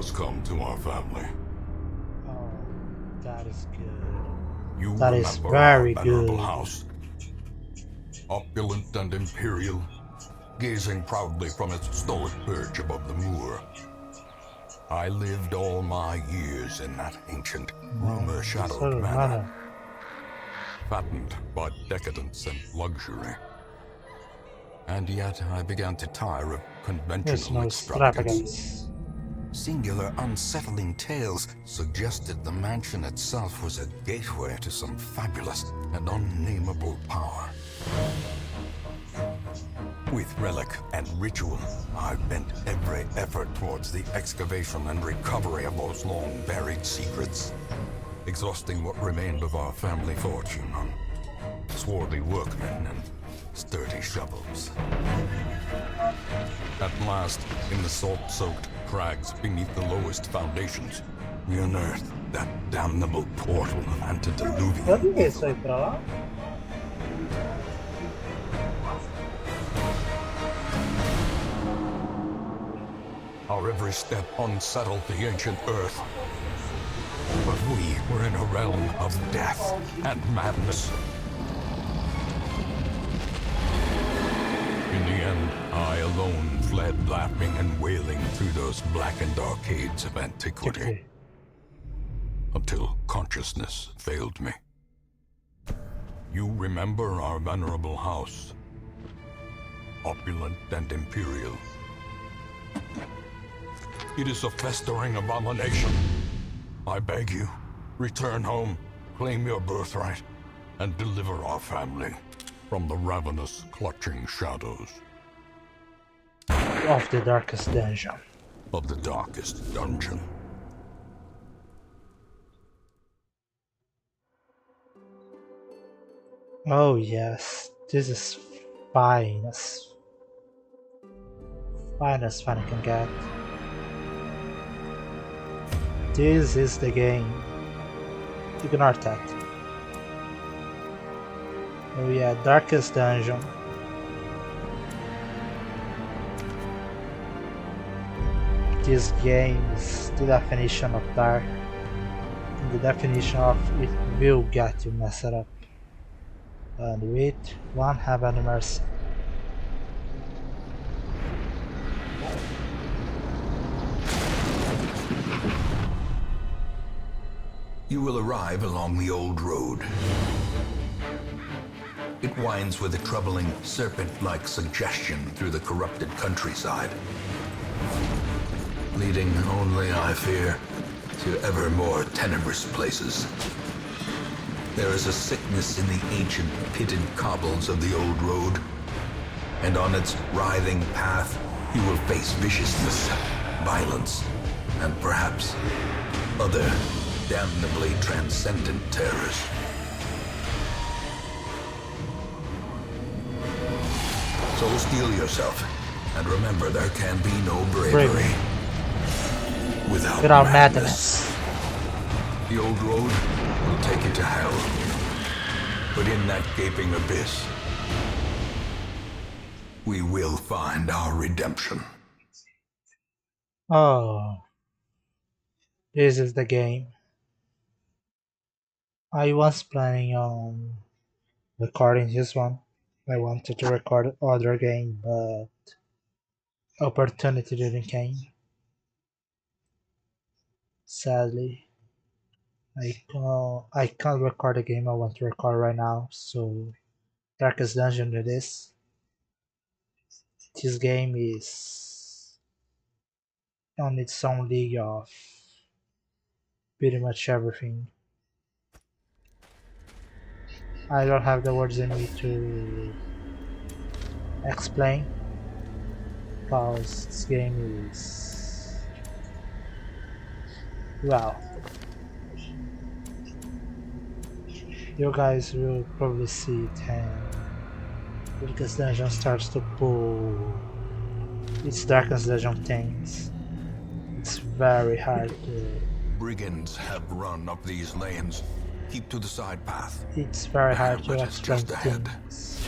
has come to our family. Oh, that is good. You That is remember very our venerable good. house, opulent and imperial, gazing proudly from its stoic perch above the moor. I lived all my years in that ancient, rumor-shadowed manor, fattened by decadence and luxury. And yet I began to tire of There's conventional no extravagance. extravagance. Singular, unsettling tales suggested the mansion itself was a gateway to some fabulous and unnameable power. With relic and ritual, I bent every effort towards the excavation and recovery of those long-buried secrets, exhausting what remained of our family fortune on swarthy workmen and sturdy shovels. At last, in the salt-soaked crags beneath the lowest foundations, we unearthed that damnable portal antediluvian Por que isso evil. aí pra lá? Our every step unsettled the ancient earth. But we were in a realm of death and madness. In the end, I alone fled laughing and wailing through those blackened arcades of antiquity, Okay. until consciousness failed me. You remember our venerable house, opulent and imperial. It is a festering abomination. I beg you, return home, claim your birthright, and deliver our family from the ravenous, clutching shadows Of the darkest dungeon. of the darkest dungeon. Oh yes, this is fine as fun can get. This is the game. Ignore that. Oh yeah, darkest dungeon. This game is the definition of dark. And the definition of it will get you messed up. And with one heaven mercy. You will arrive along the old road. It winds with a troubling, serpent-like suggestion through the corrupted countryside, leading only, I fear, to ever more tenebrous places. There is a sickness in the ancient, pitted cobbles of the old road, and on its writhing path, you will face viciousness, violence, and perhaps other damnably transcendent terrors. So steel yourself, and remember there can be no bravery without madness. The old road will take you to hell, but in that gaping abyss, we will find our redemption. Oh, this is the game. I was planning on recording this one. I wanted to record other game, but opportunity didn't came. Sadly, I can't record the game I want to record right now. So Darkest Dungeon it is. This game is on its own league of pretty much everything. I don't have the words in me to explain because this game is, well, you guys will probably see it and Darkest Dungeon starts to pull its Darkest Dungeon things. It's very hard to, Brigands have run up these lanes. Keep to the side path. it's very hard to But it's explain just ahead. things.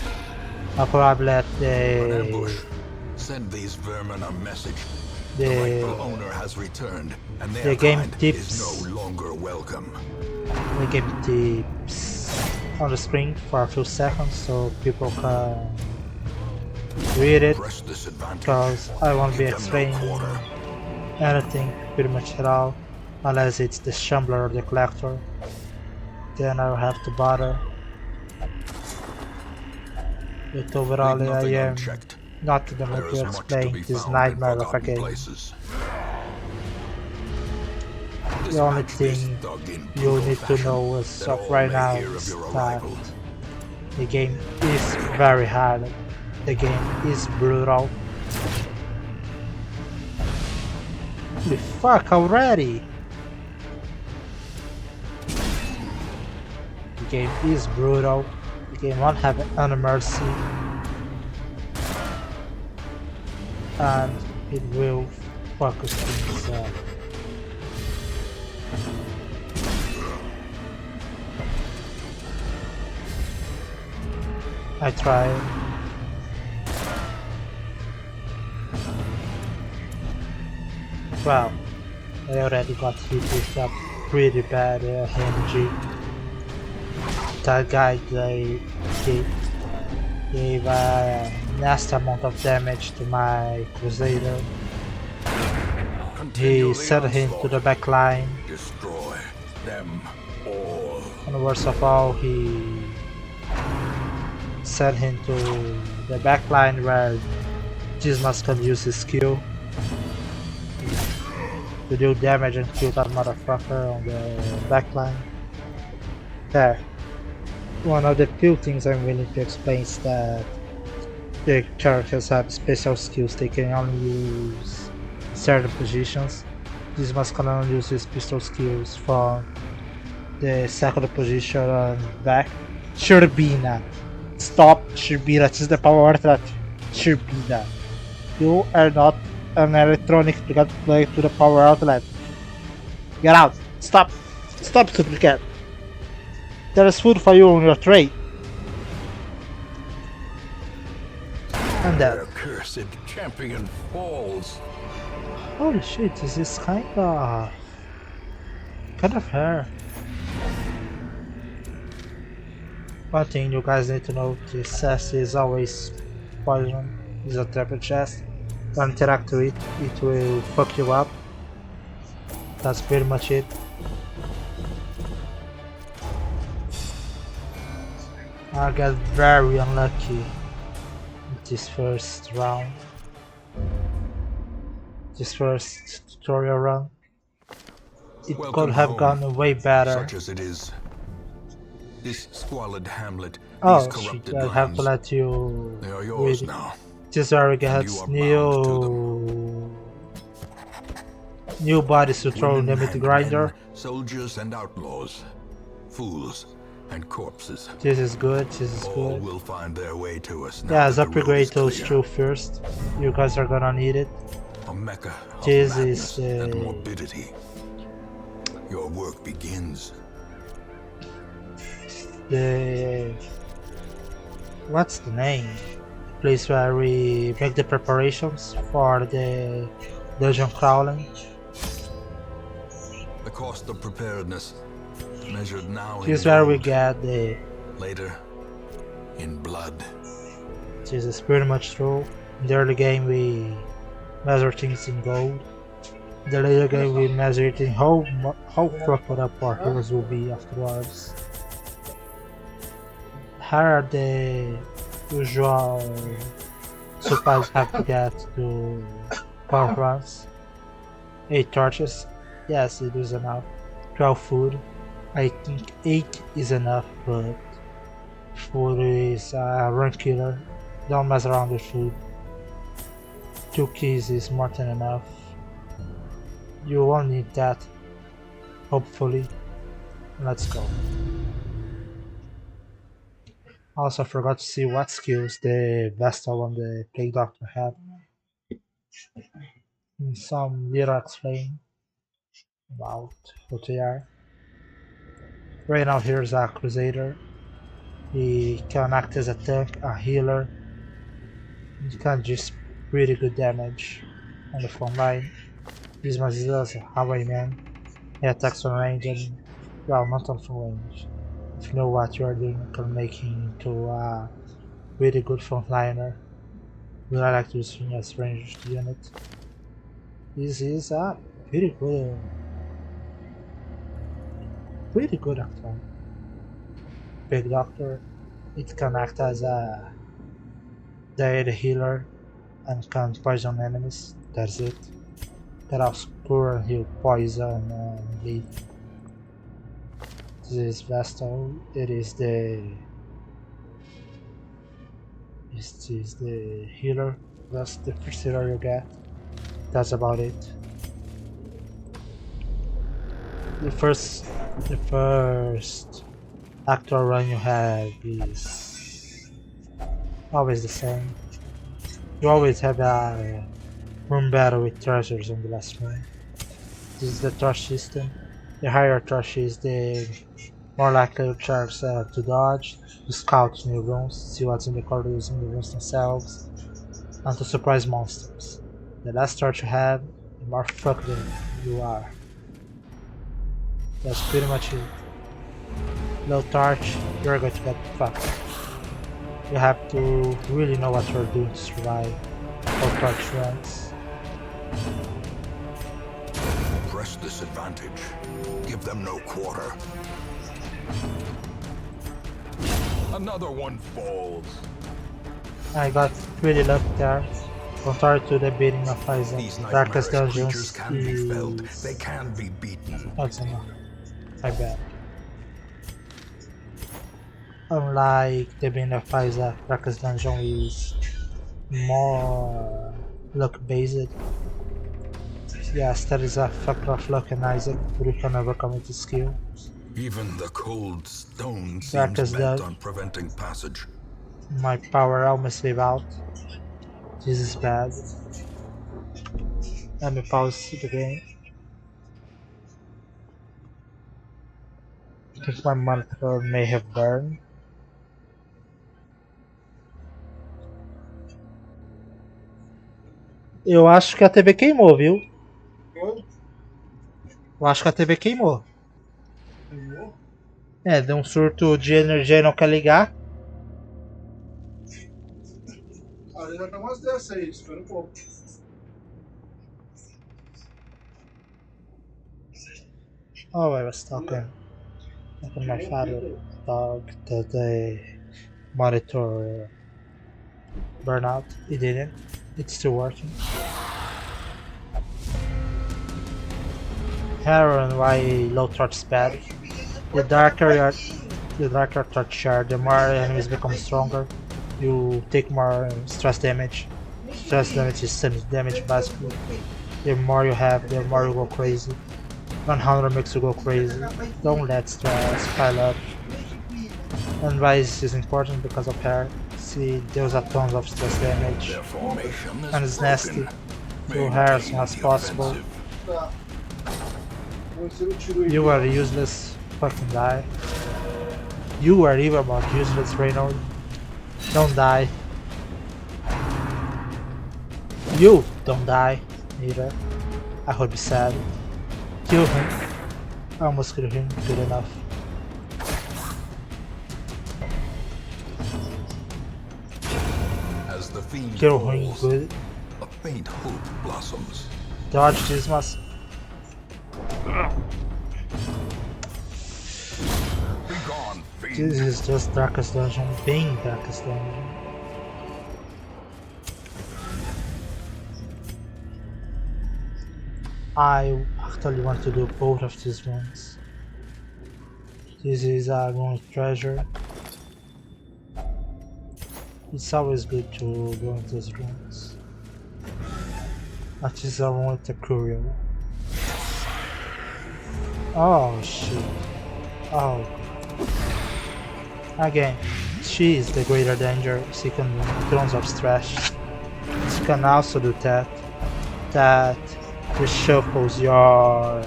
I'll probably let An the ambush. Send these vermin a message. The rightful The owner has returned, and their the game kind tips. is no longer welcome. The game tips on the screen for a few seconds so people can read it, Press this advantage. because I won't be Give them no explaining quarter. anything pretty much at all unless it's the Shambler or the Collector. Then I'll have to bother. But overall Leave I nothing am unchecked. not in the There mood is to much to explain be this found in nightmare of a forgotten game. places. The only Dispatch this thing thug in you brutal need to fashion, know as that of all right may now hear of is your that arrival. the game is very hard. The game is brutal. Holy fuck already! The game is brutal. The game won't have any mercy. And it will focus things up. I tried. Well, I already got hit with a pretty bad energy. That guy gave a nasty amount of damage to my Crusader. Continue He the sent him to the onslaught. back line, Destroy them all. and worst of all, he sent him to the back line where Dismas can use his skill to do damage and kill that motherfucker on the back line. There. One of the few things I'm willing to explain is that the characters have special skills. They can only use certain positions. Dismas can only use his pistol skills from the second position and back. Turbina. Stop, Turbina. This is the power outlet. Turbina. You are not an electronic to plug to the power outlet. Get out. Stop. Stop, stupid cat. There is food for you on your tray. And that. Their cursed champion falls. Holy shit, this is kind of hair. One thing you guys need to know, this chest is always poison. It's a triple chest. Don't interact with it, it will fuck you up. That's pretty much it. I got very unlucky this first round. This first tutorial run. It Welcome could have home, gone way better. Such as it is. This squalid hamlet, Oh these shit, corrupted I have to lands, let you they are read yours it. now. This is where we And get you are bound to new bodies to throw in the Women meat and grinder. men, soldiers and outlaws, fools and corpses. This is good, this is All good. will find their way to us now. Yeah, that the road upgrade is those clear. two first. You guys are gonna need it. A mecca of This madness is, and morbidity. Your work begins. The what's the name? Place where we make the preparations for the dungeon crawling. The cost of preparedness, measured now in This is where we gold, get the. later in blood. This is pretty much true. In the early game we measure things in gold. In the later game we measure it in how fucked up our heroes will be afterwards. Here are the usual supplies have to get to power runs. 8 torches. Yes, it is enough. 12 food. I think 8 is enough, but food is a run killer. Don't mess around with food. 2 keys is more than enough. You won't need that. Hopefully. Let's go. Also forgot to see what skills the Vestal and the Plague Doctor have. Some little explain about what they are. Right now here's a Crusader. He can act as a tank, a healer. He can just pretty good damage. on the front line. This is a highwayman. He attacks from range and, well, not on from range. If you know what you are doing, you can make him into a really good frontliner. But I like to use him as ranged unit. This is a pretty good actually. Big Doctor. It can act as a dead healer and can poison enemies. That's it. Can also cure and heal poison and bleed. This is Vestal. This is the healer. That's the first healer you get. That's about it. The first actor run you have is always the same. You always have a room battle with treasures on the last room. This is the torch system. The higher torch is, the more likely your chance to dodge, to scout new rooms, see what's in the corridors in the rooms themselves, and to surprise monsters. The less torch you have, the more fucked you are. That's pretty much it. Low torch, you're going to get fucked. You have to really know what you're doing to survive low torch runs. Press this advantage. Give them no quarter. Another one falls. I got really lucky there. Compared to the beating of Isaac, These Darkest nightmarish Dungeons creatures can be felled. is... They can be beaten. That's enough. I bet. Unlike the beating of Isaac, Darkest Dungeon is more luck based. Yes, there is a factor of luck in Isaac, but you can overcome it with skill. Even the cold stone seems Darkest bent Dun- on preventing passage. My power almost gave out. This is bad. Let me pause the game. I think my monitor may have burned. Eu acho que a TV queimou, viu? Eu acho que a TV queimou. É, deu um surto de energia e não quer ligar. Ali já tá umas dessas aí, espera um pouco. Oh, I was talking with my father dog that the monitor burn out. It didn't. It's still working. Heron, why low torch is bad. The darker torch are, the more enemies become stronger. You take more stress damage. Stress damage is stamina damage basically. The more you have, the more you go crazy. 100 makes you go crazy. Don't let stress pile up. And why this is important? Because of her. See, there's a tons of stress damage. Their formation is And it's nasty. broken. So her as soon as Maintain the possible. offensive. Tá. Você não tirou You are useless. Fucking die. You are even more useless, Reynolds. Don't die. You don't die either. I would be sad. Kill him. I almost killed him. Good enough. As the fiend Kill him. falls, Good. a faint hope blossoms. Dodge this must. Be gone, fiend. This is just Darkest Dungeon being Darkest Dungeon. I actually want to do both of these ones. This is a going treasure. It's always good to go into these rooms. That is a room with a curio. Oh shit. Oh. Again, she is the greater danger. She can do tons of stress. She can also do that. That reshuffles your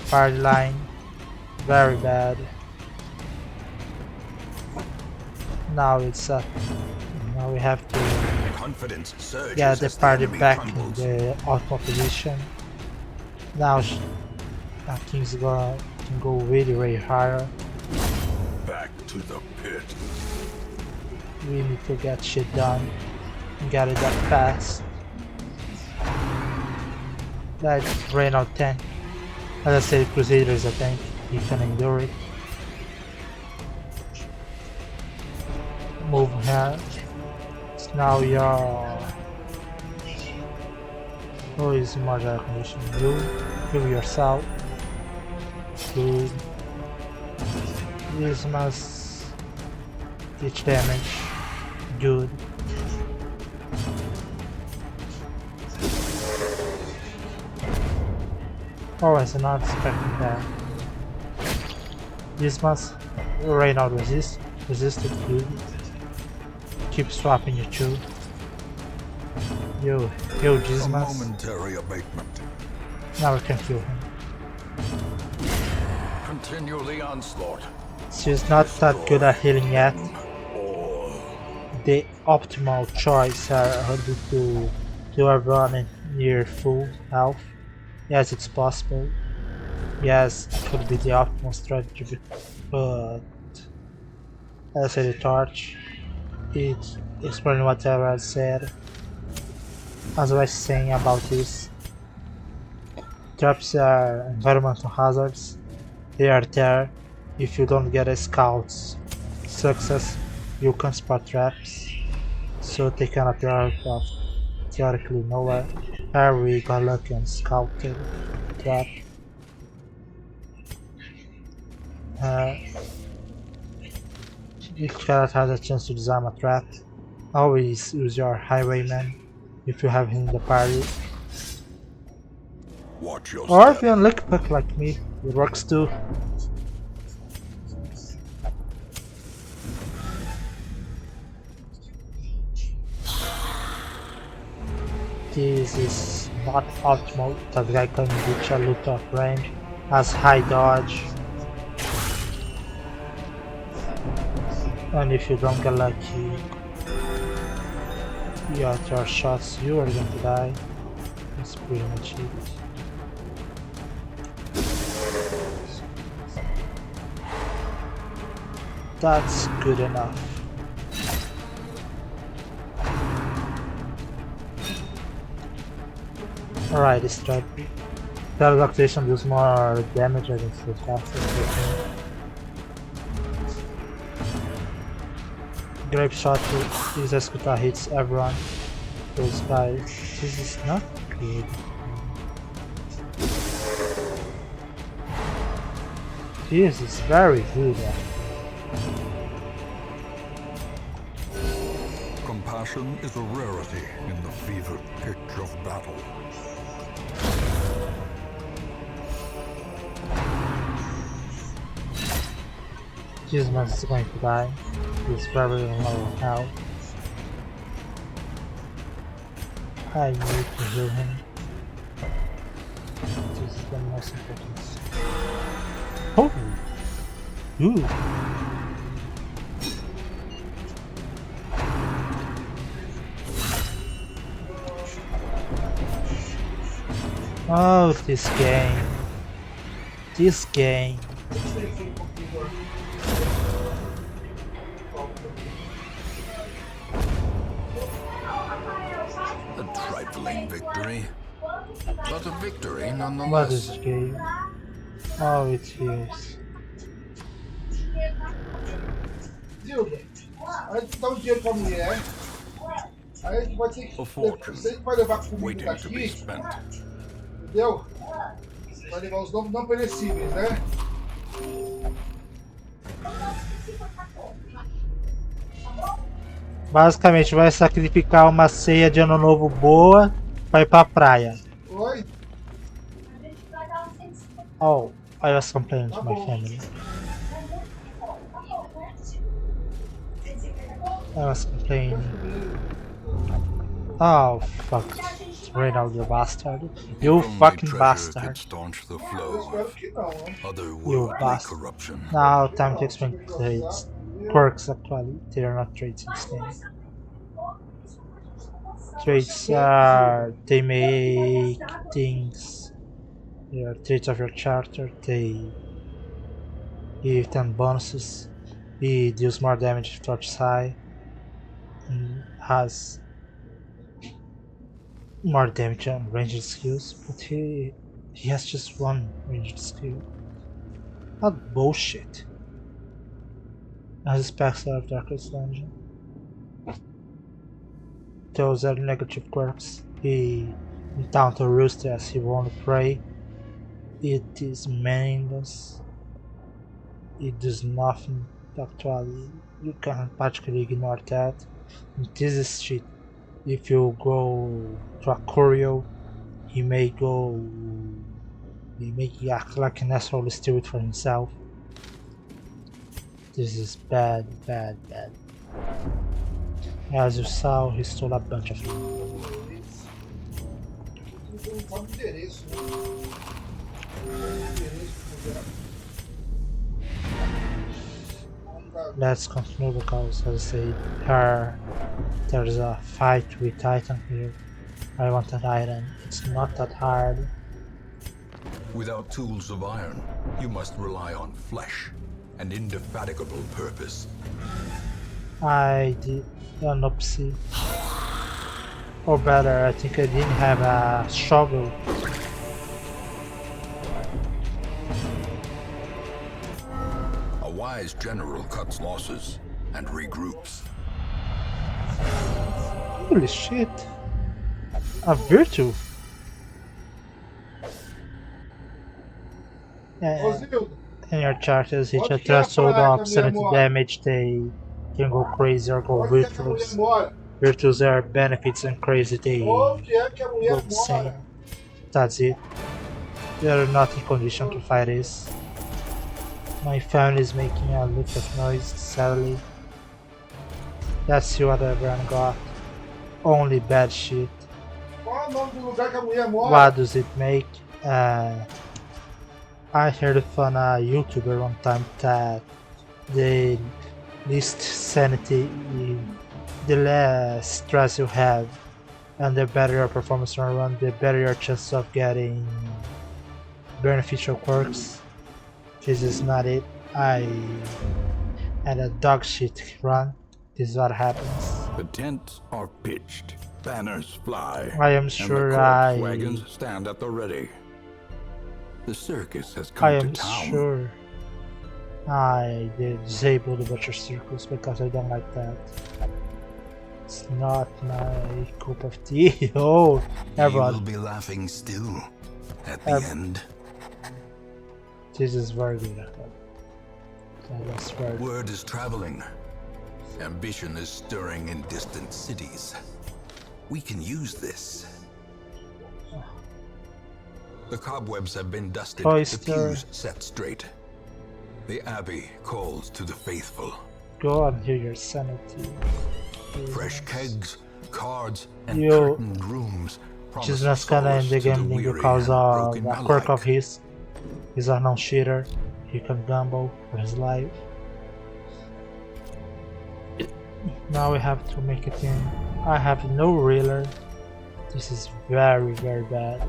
party line. Very bad. Now it's now we have to confidence surges Get the as the party enemy back in crumbles. the optimal position. Now things can go really higher. Back to the pit. We need to get shit done and get it done fast. That ran out 10. As I said, Crusaders, I think you can endure it. Move here. So now you're. Oh, is more air condition. You heal yourself. Good. This must teach damage. Good. Oh, I was not expecting that. This must right now resisted good. Keep swapping your two. Yo, A Dismas. momentary abatement. Now we can kill him. Continue the onslaught. She's not that good at healing yet. The optimal choice would be to everyone in near full health. Yes, it's possible. Yes, it would be the optimal strategy, but as I said, the torch, it's explaining whatever I said. As I was saying about this, traps are environmental hazards. They are there. If you don't get a scout's success, you can spot traps, so they can appear out of theoretically nowhere. Here we got lucky and scouted trap. Each character has a chance to disarm a trap. Always use your highwayman if you have him in the party. Watch your Or if step. you're a lucky puck like me, it works too. This is not optimal. That guy can reach a lot of range, has high dodge. And if you don't get lucky, your shots, you are going to die. That's pretty much it. That's good enough. Alright, this trap. Teleportation does more damage against the faster. Grape shot is Escuta hits everyone. Those guys. This is not good. This is very good. Compassion is a rarity in the fevered pitch of battle. Jesus is going to die. He's very low health. I need to heal him. This is the most important. Oh! Ooh! Oh, this game. This game. A trifling victory, but a victory nonetheless. What is this game? Oh, it's heals. Dilda, a gente dá um dinheiro pra mulher, aí a gente vai ter que. A fortune Você vai levar comida waiting to be daqui, spent. entendeu? Vai levar os não perecíveis, né? Basicamente, vai sacrificar uma ceia de ano novo boa pra ir pra praia. Oi? Oh, I was complaining to my family. I was complaining. Oh, fuck. It's Reynald, the bastard. You Only fucking treasure bastard. could staunch the Eu flow espero of que não, né? otherworldly bastard. corruption. Now, time to explain trades. Quirks, actually. They are not trades instead. Traits are they make things. Your traits of your character. They give 10 bonuses. He deals more damage if torch is high. And has more damage and ranged skills, but he has just one ranged skill. What bullshit. As specs of Darkest Dungeon. Those are negative quirks. He encounters Rooster as he won't pray. It is meaningless. It does nothing actually. You can practically ignore that. This is shit. If you go to a Curio, he may act like an asshole, steal it for himself. This is bad, bad, bad. As you saw, he stole a bunch of them. Não sabe o endereço, né? O endereço do lugar. Let's continue because, as I said, there's a fight with Titan here. I want an iron. It's not that hard. Without tools of iron, you must rely on flesh and indefatigable purpose. I did an oopsie. Or better, I think I didn't have a shovel. A wise general cuts losses and regroups. Holy shit! A virtue! Ô, Zildo, In your characters, each Onde que é a threshold praia of que a mulher 70 mora? damage, they can go crazy or go onde é que a mulher virtuous. mora? Virtues are benefits and crazy, they Onde é que a go mulher insane. mora? That's it. We are not in condition to fight this. My family is making a lot of noise, sadly. Let's see what everyone got. Only bad shit. Qual é o nome do lugar que a mulher mora? What does it make? I heard from a YouTuber one time that the least sanity, the less stress you have, and the better your performance on a run, the better your chances of getting beneficial quirks. This is not it. I had a dog shit run. This is what happens. The tents are pitched, banners fly, I am and sure the I corpse wagons stand at the ready. The circus has I come am to town. sure I did disable the butcher circles because I don't like that. It's not my cup of tea. Oh, You will everyone, be laughing still at the Ev- end. this is very good. That's very good. Word is traveling. Ambition is stirring in distant cities. We can use this. The cobwebs have been dusted, the Oyster. pews set straight. The abbey calls to the faithful. Go and heal your sanity. Fresh kegs, cards, and Yo, curtained rooms She's promise not gonna solace end the to the game weary because and of broken a quirk of alike. his. He's a non-cheater. He can gamble for his life. Now we have to make it in. I have no reeler. This is very, very bad.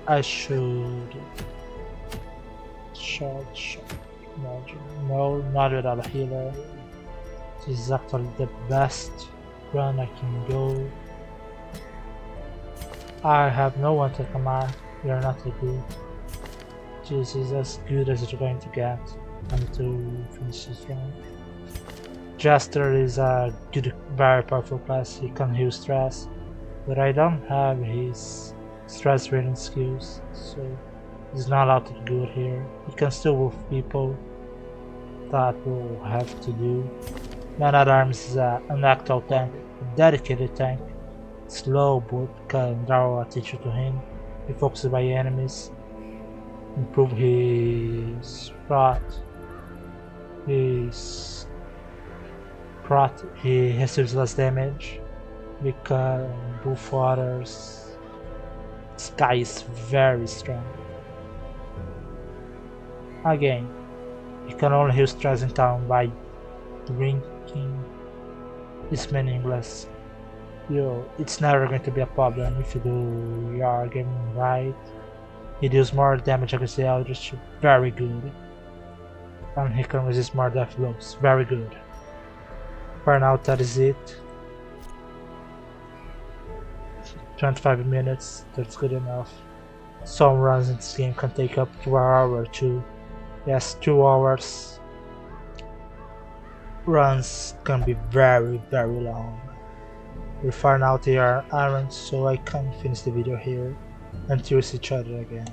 I should... Short. No, not without a healer. This is actually the best run I can go. I have no one to command. We are not that good. This is as good as it's going to get. I need to finish this run. Jester is a good, very powerful class. He can heal stress, but I don't have his stress rating skills, so he's not allowed to do good here. He can still wolf people. That will have to do. Man at Arms is an actual tank, a dedicated tank. Slow but can draw attention to him. He focuses by enemies. Improve his prot. He receives less damage. We can buff others. This guy is very strong. Again, you can only heal stress in town by drinking. is meaningless. It's never going to be a problem if you do your game right. He deals more damage against the Eldritch, very good. And he can resist more death blows, very good. For now, that is it. 25 minutes, that's good enough. Some runs in this game can take up to an hour or two. Yes, 2 hours. Runs can be very long. We find out they are errands, so I can finish the video here until we see each other again.